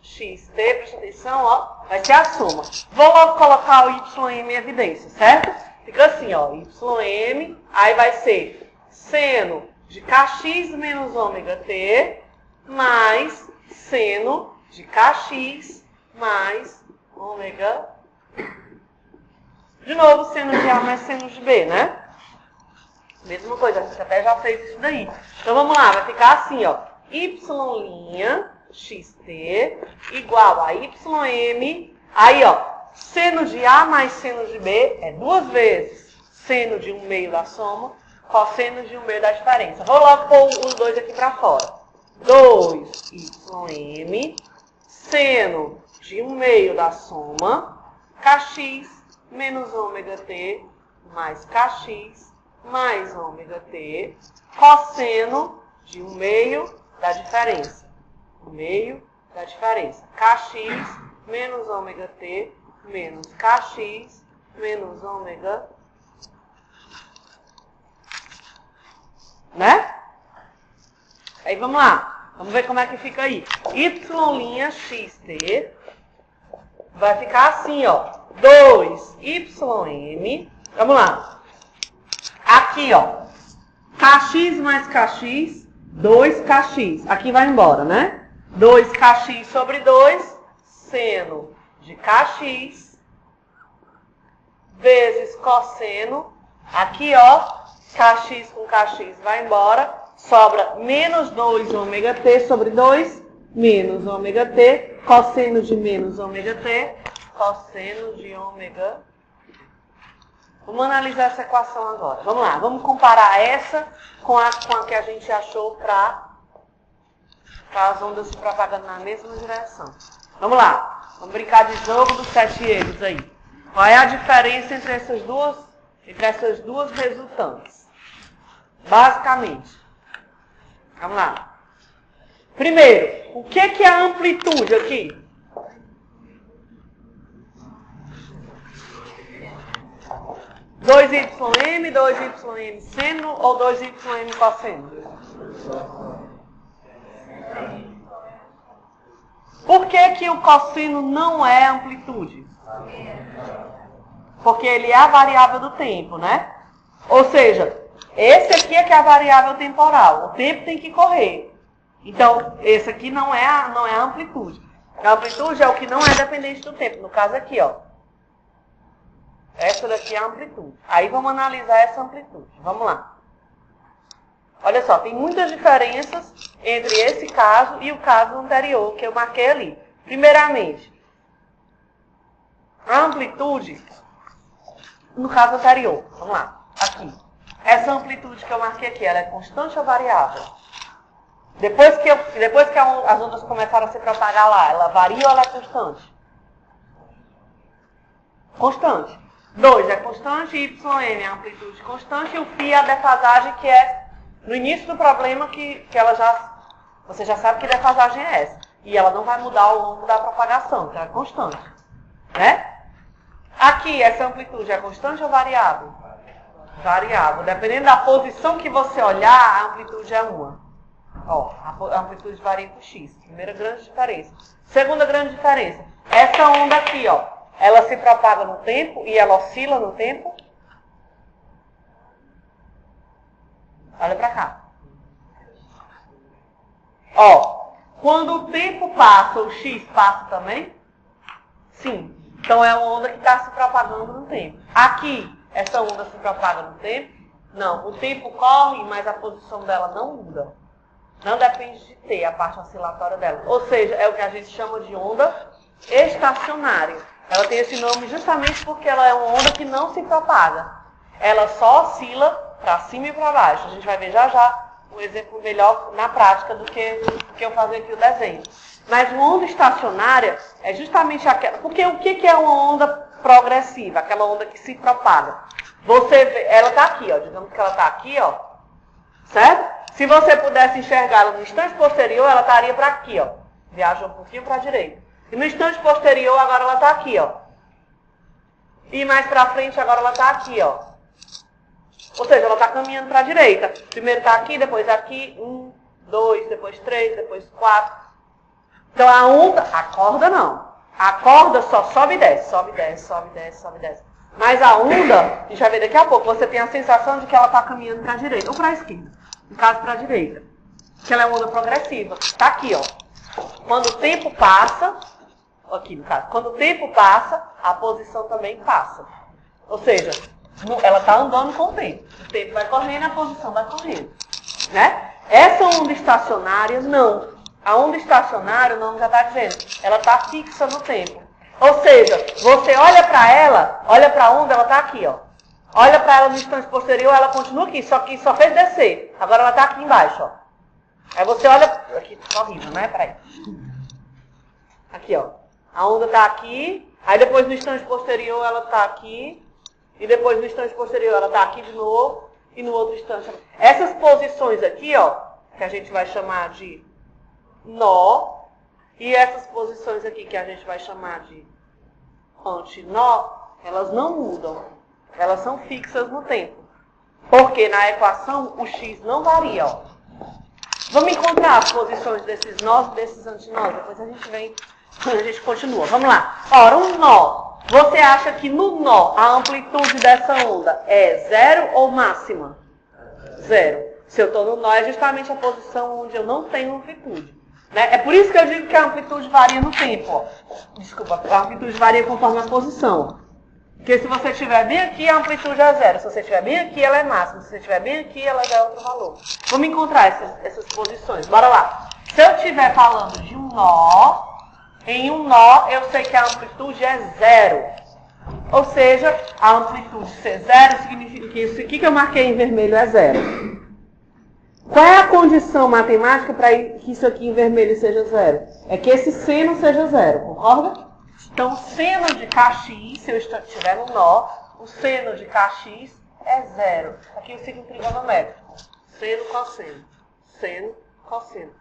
xt, presta atenção, ó. Vai ser a soma. Vou logo colocar o Ym em evidência, certo? Fica assim, ó. Ym, aí vai ser seno de kx menos ômega t mais seno de kx mais ômega. De novo, seno de A mais seno de B, né? Mesma coisa, a gente até já fez isso daí. Então vamos lá, vai ficar assim, ó. Y' xt igual a Ym. Aí, ó, seno de A mais seno de B é 2 vezes seno de 1/2 da soma, cosseno de 1/2 da diferença. Vou logo pôr os dois aqui para fora. 2Ym, seno de 1/2 da soma, kx menos ômega t mais kx mais ômega t, cosseno de 1/2 da diferença. 1/2 da diferença. Kx menos ômega t menos kx menos ômega, né? Aí vamos lá. Vamos ver como é que fica aí. Y' xt vai ficar assim, ó. 2Ym. Vamos lá. Aqui, ó. Kx mais kx, 2kx. Aqui vai embora, né? 2kx sobre 2, seno de kx, vezes cosseno. Aqui, ó. Kx com kx vai embora. Sobra menos 2 ômega t sobre 2, menos ômega t, cosseno de menos ômega t, cosseno de ômega. Vamos analisar essa equação agora. Vamos lá, vamos comparar essa com a que a gente achou para as ondas se propagando na mesma direção. Vamos lá, vamos brincar de jogo dos 7 erros aí. Qual é a diferença entre essas duas resultantes? Basicamente. Vamos lá. Primeiro, o que é a amplitude aqui? Dois Ym, 2Ym seno ou 2Ym cosseno? Por que o cosseno não é amplitude? Porque ele é a variável do tempo, né? Ou seja, esse aqui é que é a variável temporal. O tempo tem que correr. Então, esse aqui não é a amplitude. A amplitude é o que não é dependente do tempo. No caso aqui, ó. Essa daqui é a amplitude. Aí vamos analisar essa amplitude. Vamos lá. Olha só, tem muitas diferenças entre esse caso e o caso anterior que eu marquei ali. Primeiramente, a amplitude no caso anterior. Vamos lá. Aqui. Essa amplitude que eu marquei aqui, ela é constante ou variável? Depois que as ondas começaram a se propagar lá, ela varia ou ela é constante? Constante. 2 é constante, Ym é a amplitude constante, e o φ é a defasagem, que é no início do problema que você já sabe que defasagem é essa. E ela não vai mudar ao longo da propagação, então é constante. Né? Aqui, essa amplitude é constante ou variável? Variável. Dependendo da posição que você olhar, a amplitude é uma. Ó, a amplitude varia com x. Primeira grande diferença. Segunda grande diferença. Essa onda aqui, ó, ela se propaga no tempo e ela oscila no tempo. Olha pra cá. Ó, quando o tempo passa, o x passa também? Sim. Então é uma onda que está se propagando no tempo. Aqui, essa onda se propaga no tempo? Não. O tempo corre, mas a posição dela não muda. Não depende de T, a parte oscilatória dela. Ou seja, é o que a gente chama de onda estacionária. Ela tem esse nome justamente porque ela é uma onda que não se propaga. Ela só oscila para cima e para baixo. A gente vai ver já já um exemplo melhor na prática do que eu fazer aqui o desenho. Mas uma onda estacionária é justamente aquela... Porque o que é uma onda progressiva? Aquela onda que se propaga. Você vê, ela está aqui, ó. Digamos que ela está aqui, ó. Certo? Se você pudesse enxergá-la no instante posterior, ela estaria para aqui, ó. Viaja um pouquinho para a direita. E no instante posterior, agora ela está aqui, ó. E mais para frente, agora ela está aqui, ó. Ou seja, ela está caminhando para a direita. Primeiro está aqui, depois aqui. 1, 2, depois 3, depois 4. Então a onda, a corda não. A corda só sobe e desce, sobe e desce, sobe e desce, sobe e desce. Mas a onda, a gente vai ver daqui a pouco, você tem a sensação de que ela está caminhando para a direita, ou para a esquerda. No caso, para a direita. Que ela é uma onda progressiva. Está aqui, ó. Quando o tempo passa, aqui no caso, quando o tempo passa, a posição também passa. Ou seja, ela está andando com o tempo. O tempo vai correndo, a posição vai correndo. Né? Essa onda estacionária, não. A onda estacionária, o nome já está dizendo, ela está fixa no tempo. Ou seja, você olha para ela, olha para a onda, ela está aqui, ó. Olha para ela no instante posterior, ela continua aqui, só que só fez descer. Agora ela está aqui embaixo, ó. Aí você olha... Aqui tá horrível, né? Peraí. Aqui, ó. A onda está aqui, aí depois no instante posterior ela está aqui, e depois no instante posterior ela está aqui de novo, e no outro instante... Essas posições aqui, ó, que a gente vai chamar de nó, e essas posições aqui que a gente vai chamar de antinó, elas não mudam. Elas são fixas no tempo. Porque na equação o x não varia, ó. Vamos encontrar as posições desses nós e desses antinós. Depois a gente continua. Vamos lá. Ora, um nó. Você acha que no nó a amplitude dessa onda é 0 ou máxima? 0. Se eu estou no nó, é justamente a posição onde eu não tenho amplitude. Né? É por isso que eu digo que a amplitude varia no tempo. Ó. Desculpa, a amplitude varia conforme a posição. Porque se você estiver bem aqui, a amplitude é 0. Se você estiver bem aqui, ela é máxima. Se você estiver bem aqui, ela já é outro valor. Vamos encontrar essas posições. Bora lá. Se eu estiver falando de um nó, em um nó eu sei que a amplitude é 0. Ou seja, a amplitude ser 0 significa que isso aqui que eu marquei em vermelho é 0. Qual é a condição matemática para que isso aqui em vermelho seja 0? É que esse seno seja 0, concorda? Então, o seno de kx, se eu estiver no nó, o seno de kx é 0. Aqui o signo trigonométrico. Seno, cosseno. Seno, cosseno.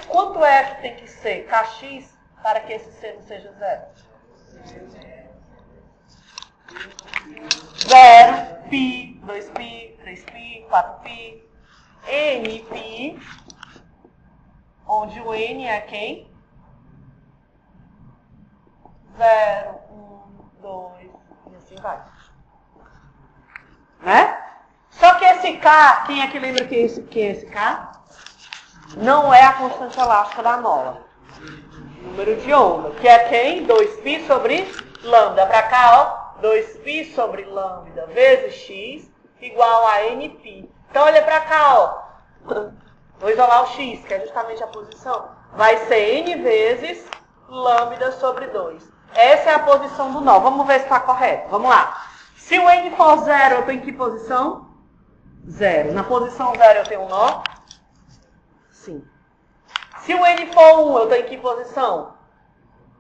Quanto é que tem que ser kx para que esse seno seja 0? 0, π, 2π, 3π, 4π, nπ, onde o n é quem? 0, 1, 2, e assim vai. Né? Só que esse K, quem é que lembra que é esse K? Não é a constante elástica da mola. Número de onda. Que é quem? 2π sobre lambda. Para cá, ó. 2π sobre lambda vezes x igual a nπ. Então, olha para cá, ó. Vou isolar o x, que é justamente a posição. Vai ser n vezes lambda sobre 2. Essa é a posição do nó. Vamos ver se está correto. Vamos lá. Se o n for 0, eu tenho que posição? 0. Na posição 0 eu tenho um nó? Sim. Se o n for 1, eu tenho que posição?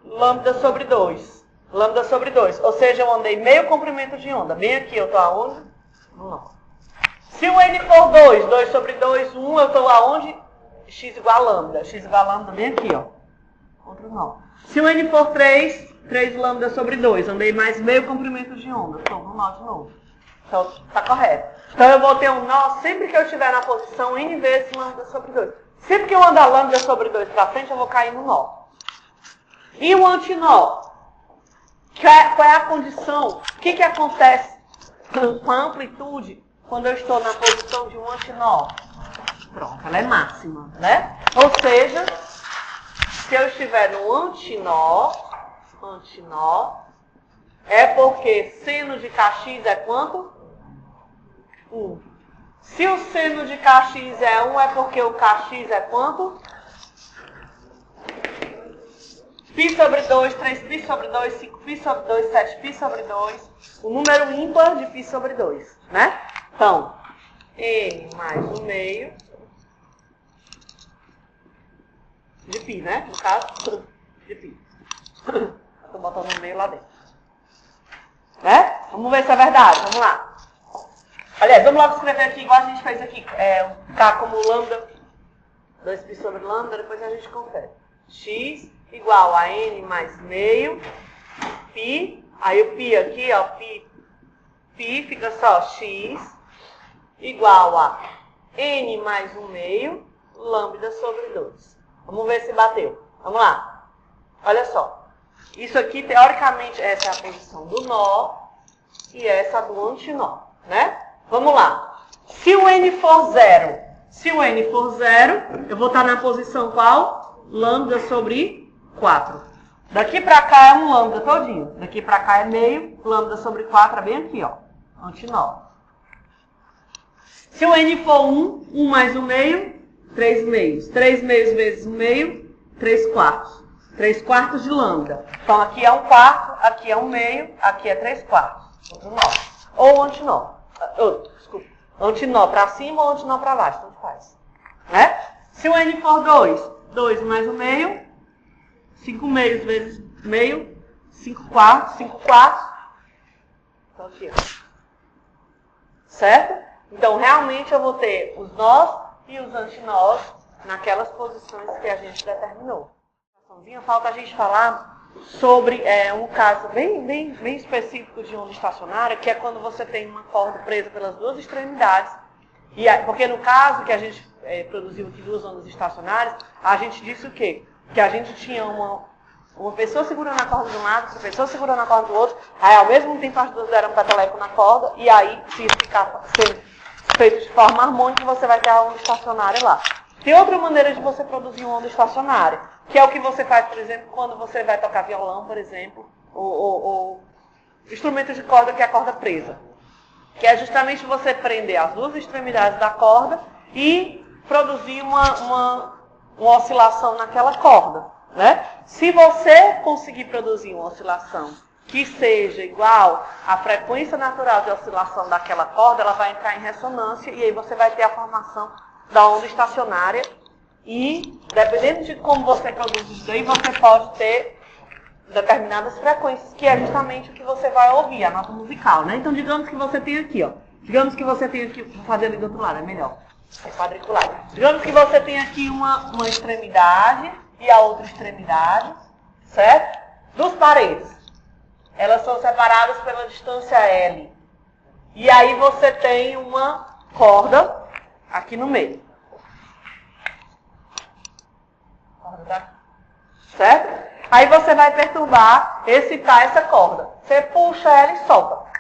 Lambda sobre 2. Lambda sobre 2. Ou seja, eu andei meio comprimento de onda. Bem aqui eu estou aonde? No nó. Se o n for 2, 2 sobre 2, 1, eu estou aonde? X igual a lambda. X igual a lambda bem aqui, ó. Outro nó. Se o n for 3, 3 lambda sobre 2. Andei mais meio comprimento de onda. Estou no nó de novo. Então, está correto. Então, eu vou ter um nó sempre que eu estiver na posição n vezes lambda sobre 2. Sempre que eu andar lambda sobre 2 para frente, eu vou cair no nó. E o antinó? Qual é a condição? O que acontece com a amplitude quando eu estou na posição de um antinó? Pronto, ela é máxima, né? Ou seja, se eu estiver no antinó, é porque seno de kx é quanto? 1. Se o seno de kx é 1, é porque o kx é quanto? Π sobre 2, 3π sobre 2, 5π sobre 2, 7π sobre 2. O número ímpar de π sobre 2, né? Então, n mais 1 meio de π, né? No caso, de π. Estou botando no meio lá dentro. Né? Vamos ver se é verdade. Vamos lá. Aliás, vamos logo escrever aqui, igual a gente fez aqui. K como lambda, 2π sobre lambda, depois a gente confere. X igual a n mais meio, π. Aí o π aqui, ó, π fica só x igual a n mais 1 meio, lambda sobre 2. Vamos ver se bateu. Vamos lá. Olha só. Isso aqui, teoricamente, essa é a posição do nó e essa do antinó, né? Vamos lá. Se o n for 0, eu vou estar na posição qual? Lambda sobre 4. Daqui pra cá é um lambda todinho. Daqui pra cá é meio, lambda sobre 4 é bem aqui, ó. Antinó. Se o n for 1, 1 mais 1 meio, 3 meios. 3 meios vezes 1 meio, 3 quartos. 3 quartos de lambda. Então aqui é 1 quarto, aqui é 1 meio, aqui é 3 quartos. Outro nó. Ou antinó. Desculpa. Antinó pra cima ou antinó pra baixo, tanto faz. Né? Se o n for 2, 2 mais 1 meio, 5 meios vezes meio, 5 quartos, 5 quartos. Então aqui, ó. Certo? Então, realmente, eu vou ter os nós e os antinós naquelas posições que a gente determinou. Falta a gente falar sobre um caso bem específico de onda estacionária, que é quando você tem uma corda presa pelas duas extremidades. Porque no caso que a gente produziu aqui duas ondas estacionárias, a gente disse o quê? Que a gente tinha uma pessoa segurando a corda de um lado, outra pessoa segurando a corda do outro, aí ao mesmo tempo as duas deram um peteleco na corda, e aí, se ficar sendo feito de forma harmônica, você vai ter a onda estacionária lá. Tem outra maneira de você produzir uma onda estacionária, que é o que você faz, por exemplo, quando você vai tocar violão, por exemplo, ou instrumento de corda que é a corda presa. Que é justamente você prender as duas extremidades da corda e produzir uma oscilação naquela corda, né? Se você conseguir produzir uma oscilação que seja igual à frequência natural de oscilação daquela corda, ela vai entrar em ressonância e aí você vai ter a formação da onda estacionária e, dependendo de como você produz isso daí, você pode ter determinadas frequências, que é justamente o que você vai ouvir, a nota musical, né? Então, digamos que você tem aqui, ó. Digamos que você tem aqui, vou fazer ali do outro lado, é melhor. É quadricular. Digamos que você tem aqui uma extremidade e a outra extremidade, certo? Duas paredes. Elas são separadas pela distância L. E aí você tem uma corda aqui no meio. Certo? Aí você vai perturbar, excitar essa corda. Você puxa ela e solta.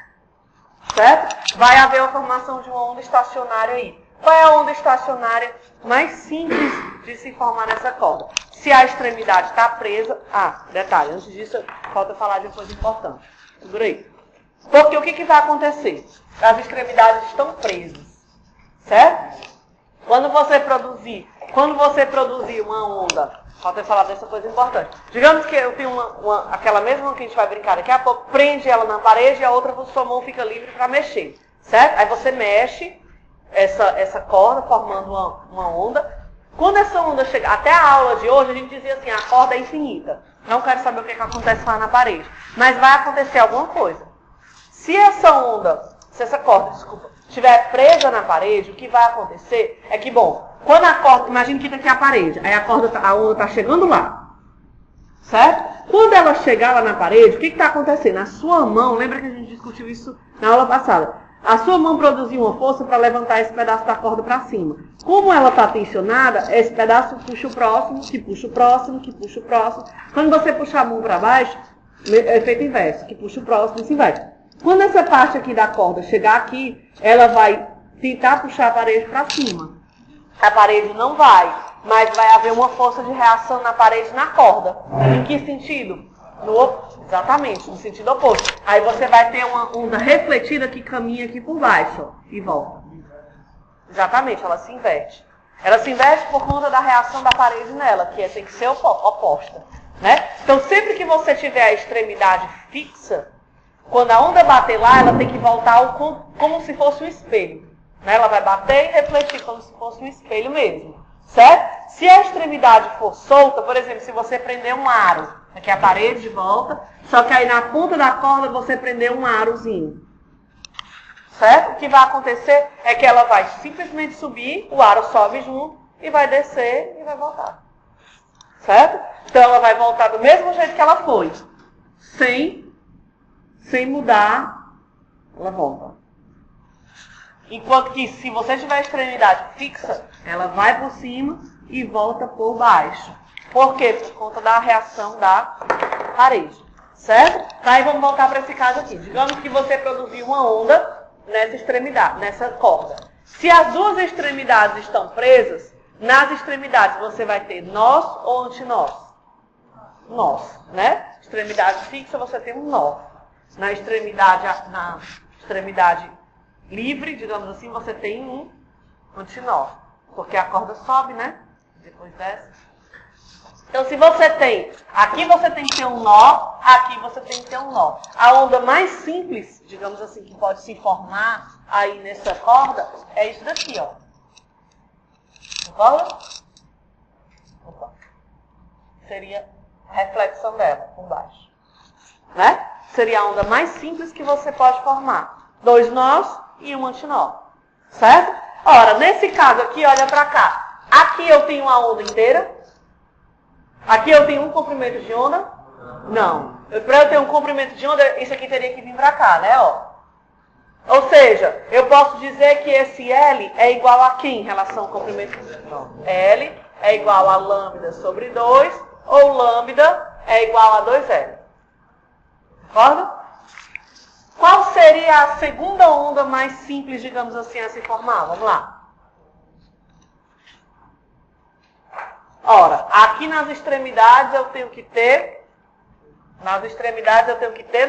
Certo? Vai haver a formação de uma onda estacionária aí. Qual é a onda estacionária mais simples de se formar nessa corda? Se a extremidade está presa... detalhe, antes disso, falta falar de uma coisa importante. Segura aí. Porque o que vai acontecer? As extremidades estão presas. Certo? Quando você produzir uma onda... Falta falar dessa coisa importante. Digamos que eu tenho aquela mesma que a gente vai brincar daqui a pouco, prende ela na parede e a outra sua mão fica livre para mexer. Certo? Aí você mexe essa corda, formando uma onda. Quando essa onda chegar, até a aula de hoje, a gente dizia assim, a corda é infinita. Não quero saber o que acontece lá na parede. Mas vai acontecer alguma coisa. Se essa corda, estiver presa na parede, o que vai acontecer é que, quando a corda, imagina que daqui é a parede, aí a onda está chegando lá, certo? Quando ela chegar lá na parede, o que está acontecendo? A sua mão, lembra que a gente discutiu isso na aula passada, a sua mão produziu uma força para levantar esse pedaço da corda para cima. Como ela está tensionada, esse pedaço puxa o próximo, que puxa o próximo, que puxa o próximo. Quando você puxar a mão para baixo, é efeito inverso, que puxa o próximo e assim vai. Quando essa parte aqui da corda chegar aqui, ela vai tentar puxar a parede para cima. A parede não vai, mas vai haver uma força de reação na parede e na corda. Em que sentido? Exatamente, no sentido oposto. Aí você vai ter uma onda refletida que caminha aqui por baixo, ó, e volta. Exatamente, ela se inverte. Ela se inverte por conta da reação da parede nela, que tem que ser oposta. Né? Então, sempre que você tiver a extremidade fixa, quando a onda bater lá, ela tem que voltar como se fosse um espelho. Né? Ela vai bater e refletir como se fosse um espelho mesmo. Certo? Se a extremidade for solta, por exemplo, se você prender um aro, aqui a parede de volta, só que aí na ponta da corda você prender um arozinho. Certo? O que vai acontecer é que ela vai simplesmente subir, o aro sobe junto e vai descer e vai voltar. Certo? Então ela vai voltar do mesmo jeito que ela foi. Sem mudar, ela volta. Enquanto que se você tiver a extremidade fixa, ela vai por cima e volta por baixo. Por quê? Por conta da reação da parede. Certo? Aí vamos voltar para esse caso aqui. Digamos que você produziu uma onda nessa extremidade, nessa corda. Se as duas extremidades estão presas, nas extremidades você vai ter nós ou antinós? Nós, né? Extremidade fixa você tem um nó. Na extremidade livre, digamos assim, você tem um antinó. Porque a corda sobe, né? Depois desce. Então, se você tem, aqui você tem que ter um nó, aqui você tem que ter um nó. A onda mais simples, digamos assim, que pode se formar aí nessa corda, é isso daqui, ó. Concorda? Opa. Seria a reflexão dela, por baixo. Né? Seria a onda mais simples que você pode formar. 2 nós e um antinó. Certo? Ora, nesse caso aqui, olha pra cá. Aqui eu tenho uma onda inteira. Aqui eu tenho um comprimento de onda? Não. Para eu ter um comprimento de onda, isso aqui teria que vir para cá, né? Ó. Ou seja, eu posso dizer que esse L é igual a quem em relação ao comprimento? L é igual a lambda sobre 2, ou lambda é igual a 2L. Concorda? Qual seria a segunda onda mais simples, digamos assim, a se formar? Vamos lá. Ora, aqui nas extremidades eu tenho que ter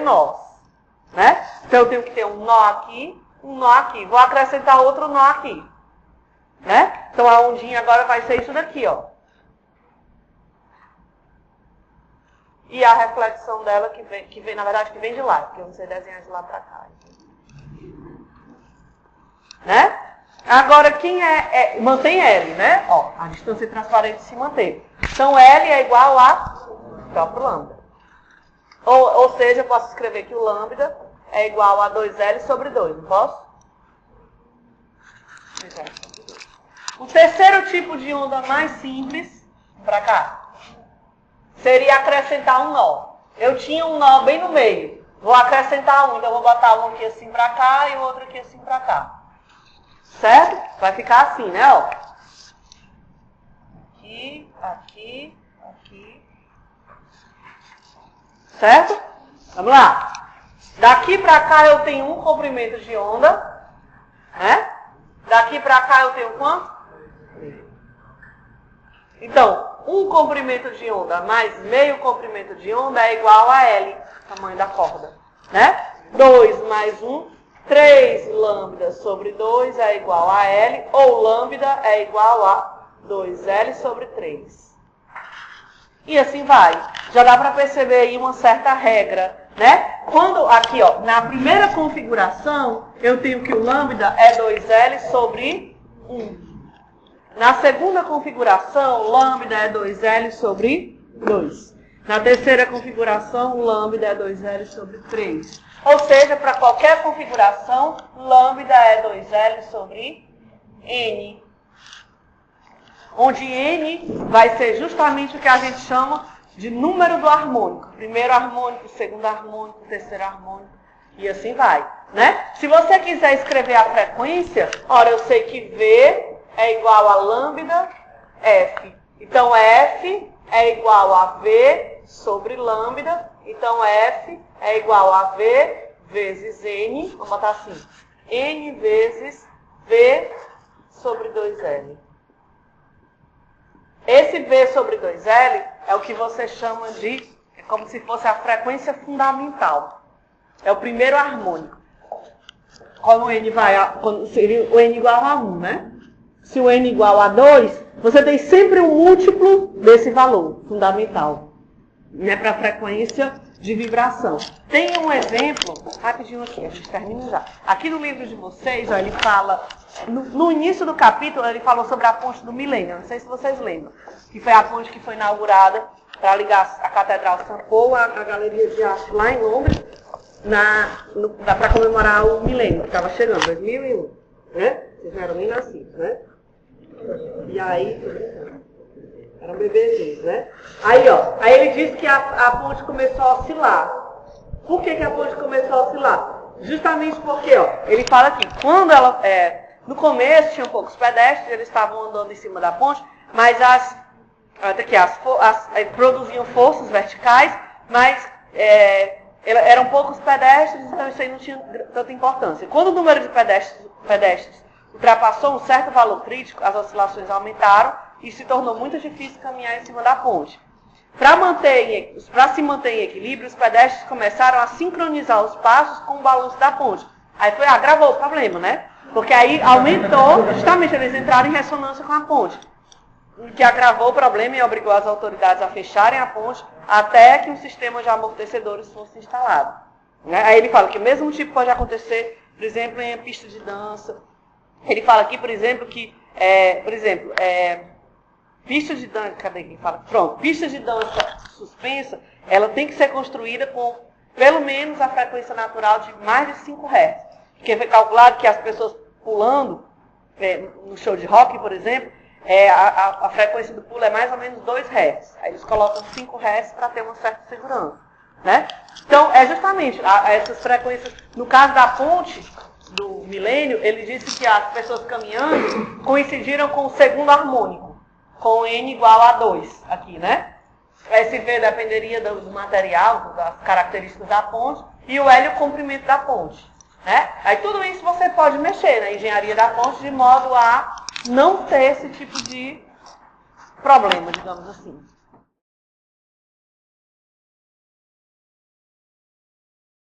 nós, né? Então eu tenho que ter um nó aqui, um nó aqui. Vou acrescentar outro nó aqui, né? Então a ondinha agora vai ser isso daqui, ó. E a reflexão dela que vem, na verdade, que vem de lá, porque eu não sei desenhar de lá pra cá. Né? Agora, quem mantém L, né? Ó, a distância transparente se mantém. Então, L é igual a próprio lambda. Ou seja, eu posso escrever que o lambda é igual a 2L sobre 2, não posso? O terceiro tipo de onda mais simples, para cá, seria acrescentar um nó. Eu tinha um nó bem no meio. Vou acrescentar um, então eu vou botar um aqui assim para cá e o outro aqui assim para cá. Certo? Vai ficar assim, né? Ó. Aqui, aqui, aqui. Certo? Vamos lá. Daqui para cá eu tenho um comprimento de onda. Né? Daqui para cá eu tenho quanto? Então, um comprimento de onda mais meio comprimento de onda é igual a L, tamanho da corda. Né? 2 mais 1. 3 lambda sobre 2 é igual a L, ou lambda é igual a 2L sobre 3. E assim vai. Já dá para perceber aí uma certa regra, né? Quando aqui, ó, na primeira configuração, eu tenho que o lambda é 2L sobre 1. Na segunda configuração, o lambda é 2L sobre 2. Na terceira configuração, o lambda é 2L sobre 3. Ou seja, para qualquer configuração, lambda é 2L sobre N. Onde N vai ser justamente o que a gente chama de número do harmônico. Primeiro harmônico, segundo harmônico, terceiro harmônico, e assim vai. Né? Se você quiser escrever a frequência, ora, eu sei que V é igual a lambda F. Então, F é igual a V sobre lambda. Então, F é igual a V vezes N, vamos botar assim, N vezes V sobre 2L. Esse V sobre 2L é o que você chama de, é como se fosse a frequência fundamental. É o primeiro harmônico. Quando o N vai, quando seria o N igual a 1, né? se o n igual a 2, você tem sempre um múltiplo desse valor fundamental, né, para a frequência de vibração. Tem um exemplo, rapidinho aqui, a gente termina já. Aqui no livro de vocês, ó, ele fala, no início do capítulo, ele falou sobre a ponte do milênio, não sei se vocês lembram, que foi a ponte que foi inaugurada para ligar a Catedral St. Paul à Galeria de Arte lá em Londres, para comemorar o milênio, que estava chegando, 2001, né? Vocês não eram nem nascidos, né? E aí, eram bebezinhos, né? Aí, ó, aí ele diz que a ponte começou a oscilar. Por que a ponte começou a oscilar? Justamente porque, ó, ele fala que quando ela, no começo tinham poucos pedestres, eles estavam andando em cima da ponte, mas produziam forças verticais, mas eram poucos pedestres, então isso aí não tinha tanta importância. Quando o número de pedestres ultrapassou um certo valor crítico, as oscilações aumentaram e se tornou muito difícil caminhar em cima da ponte. Para se manter em equilíbrio, os pedestres começaram a sincronizar os passos com o balanço da ponte. Aí agravou o problema, né? Porque aí aumentou, justamente eles entraram em ressonância com a ponte, que agravou o problema e obrigou as autoridades a fecharem a ponte até que um sistema de amortecedores fosse instalado. Aí ele fala que o mesmo tipo pode acontecer, por exemplo, em pista de dança. Ele fala aqui, por exemplo, que, pista de dança, cadê quem fala? Pronto, pista de dança suspensa, ela tem que ser construída com, pelo menos, a frequência natural de mais de 5 Hz. Porque foi calculado que as pessoas pulando, no show de rock, por exemplo, a frequência do pulo é mais ou menos 2 Hz. Aí eles colocam 5 Hz para ter uma certa segurança, né? Então, justamente essas frequências, no caso da ponte do milênio, ele disse que as pessoas caminhando coincidiram com o segundo harmônico, com n igual a 2, aqui, né? Esse V dependeria do material, das características da ponte, e o L o comprimento da ponte, né? Aí tudo isso você pode mexer na engenharia da ponte de modo a não ter esse tipo de problema, digamos assim.